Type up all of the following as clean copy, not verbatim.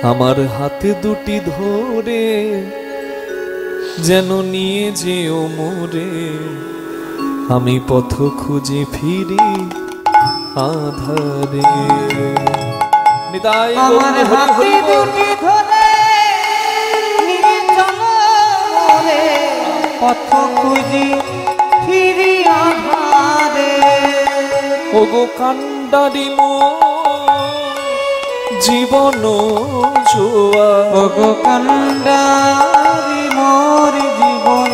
আমার হাতে দুটি ধরে যেন নিয়ে যেও মোরে, আমি পথ খুঁজে ফিরি আধারে। আমার হাতে দুটি ধরে নিয়ে চলো মোরে, পথ খুঁজি ফিরি আধারে। ওগো কান্ডারি জীবন জোয়া, ওগো কান্ডারি মোর জীবন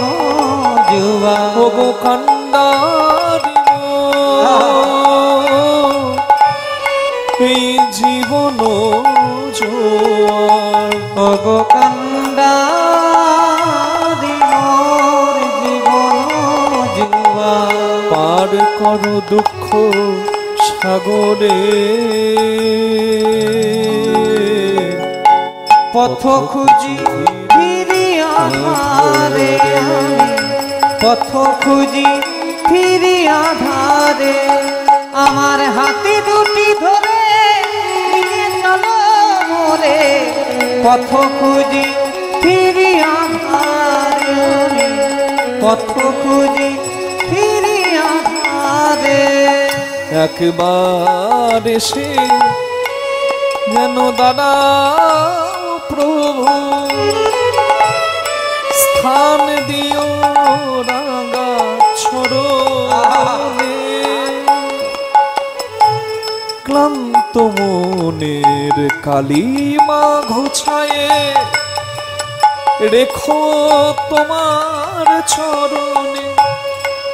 জোয়া, ওগো কান্ডারি এই জীবন জোয়ার, ওগো কান্ডারি মোর জীবন জোয়া। পার করো দুঃখ সাগরে, পথ খুঁজি ফিরি আধারে, পথ খুঁজি ফিরি আধারে। আমার হাতে দুটি ধরে নিয়ে চলো মোরে, পথ খুঁজি ফিরি আধারে, পথ খুঁজি ফিরি আধারে। একবার এসে যেন দাঁড়াও প্রভু, স্থান দিও রাঙা ছড়নে, ক্লান্ত মনের কালিমা ঘোছায়ে রেখো তোমার চরণে।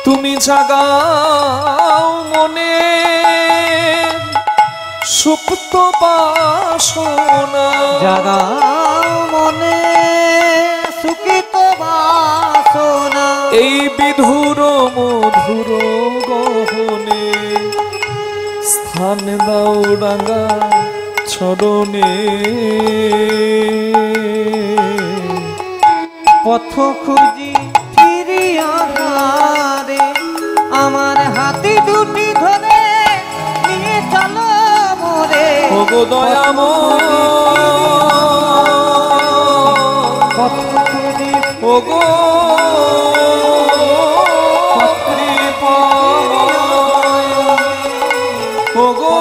তুমি জাগাও মনে সুপ্ত বাসনা, জাগাও মনে সুখিত বাসনা। এই বিধুর মধুর গহনে স্থান দাও রাঙা ছড়নে। পথ খুঁজি ফিরি আধারে, আমার হাতে দুটি ধরে নিয়ে চলো মোরে। ওগো দয়াময় পথ খুঁজি, ওগো কৃপাময়, ওগো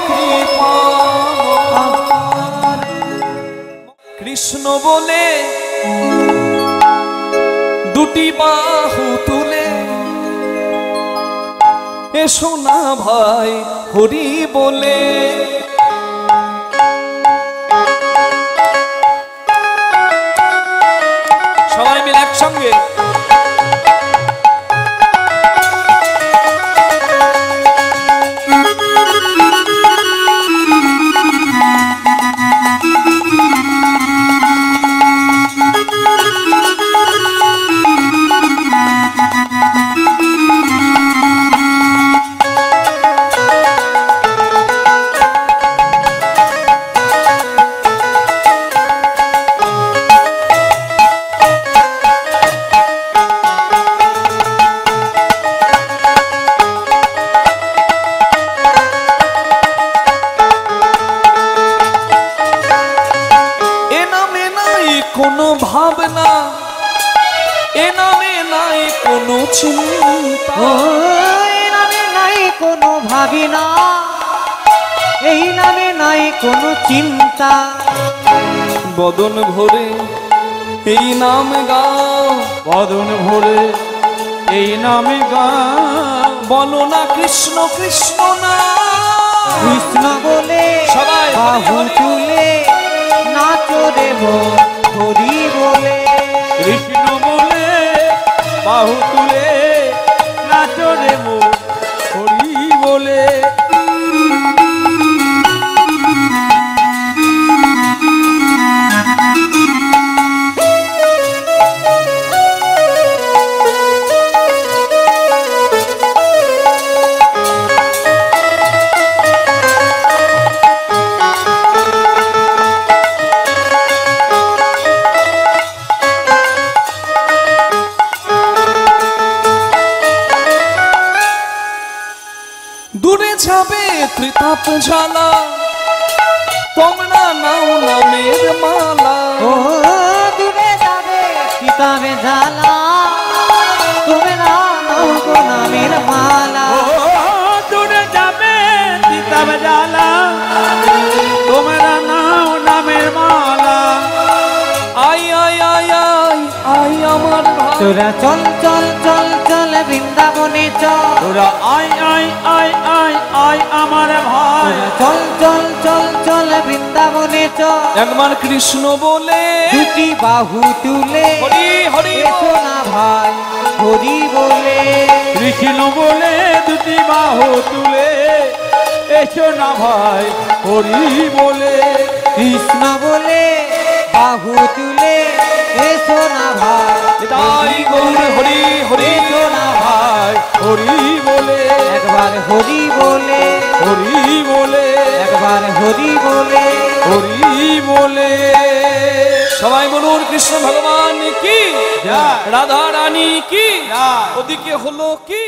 কৃপাময়। কৃষ্ণ বলে দুটি বাহু তুলে এসো না ভাই হরি বলে। সবাই মিলে একসঙ্গে কোনো ভাবনা, এ নামে নাই কোনো চিন্তা, এই নামে নাই কোনো ভাবিনা, এই নামে নাই কোনো চিন্তা। বদন ভরে এই নাম গাও, বদন ভরে এই নামে গাও। বলো না কৃষ্ণ কৃষ্ণ না, কৃষ্ণ বলে সবাই বাহু তুলে নাচো দেব হরি বলে। কৃষ্ণ বলে বাহু তুলে নাচো দেব হরি বলে। দূরে যাবে ত্রিতাপ জ্বালা, তোমরা মালা। ও দূরে যাবে সীতাবে জ্বালা, তোমরা নাও গো নামের মালা। ও দূরে যাবে সীতাবে জ্বালা, তোমরা নাও নামের মালা। আই আই আই আই আই আমার ভাই, তোরা চল চল চল চল বৃন্দাবনে চল, তোরা আয় আয় আয় আয় আয় আমার ভাই। চল চল চল চল বৃন্দাবনে চল। একবার কৃষ্ণ বলে দুটি বাহু তুলে হরি হরি এসো না ভাই হরি বলে। কৃষ্ণ বলে দুটি বাহু তুলে এসো না ভাই হরি বলে। কৃষ্ণ বলে বাহু তুলে এসো না ভাই তাই গৌর হরি হরি এসো না ভাই হরি বলে একবার হরি বলে, হরি বলে একবার হরি বলে। হরি বলে। সবাই বলুন কৃষ্ণ ভগবান কি, জয়। রাধা রানী কি, জয়। ওদিকে হলো কি